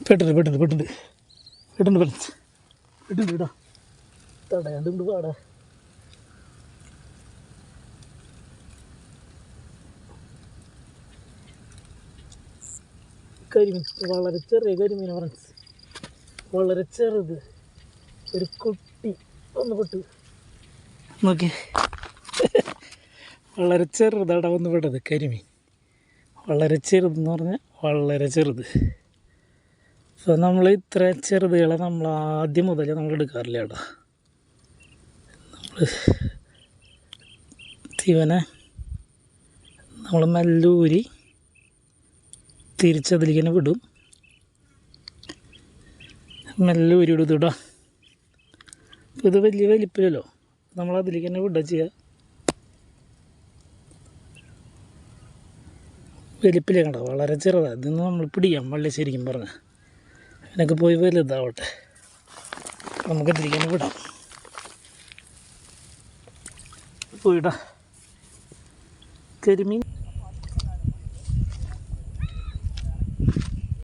പെട്ടെന്ന് ഇടാ തടയാണ്ട് പാടാ. കരിമീൻ വളരെ ചെറിയ കരിമീനാണ് ഫ്രണ്ട്സ്, വളരെ ചെറുത്. ഒരു കുട്ടി ഒന്ന് പെട്ടു നോക്കി, വളരെ ചെറുതട വന്ന് പെട്ടത് കരിമീൻ. വളരെ ചെറുതെന്ന് പറഞ്ഞാൽ വളരെ ചെറുത്. അപ്പോൾ നമ്മൾ ഇത്ര ചെറുതുകളെ നമ്മൾ ആദ്യം മുതൽ നമ്മൾ എടുക്കാറില്ല കേട്ടോ. നമ്മൾ ഇവനെ നമ്മൾ മെല്ലൂരി തിരിച്ചതിലേക്ക് തന്നെ വിടും. മെല്ലൂരി ഇടും ഇടാം. അപ്പോൾ ഇത് വലിയ വലിപ്പില്ലല്ലോ, നമ്മൾ അതിലേക്ക് തന്നെ വിടുക ചെയ്യുക. വലിപ്പിലേ കണ്ടോ, വളരെ ചെറുതാണ്. ഇതൊന്ന് നമ്മൾ പിടിക്കാം വള്ളി ശരിക്കും പറഞ്ഞാൽ. അതിനൊക്കെ പോയി വലുതാവട്ടെ, നമുക്ക് ഇതിലേക്ക് തന്നെ വിടാം. പോയിടാം കരിമീൻ.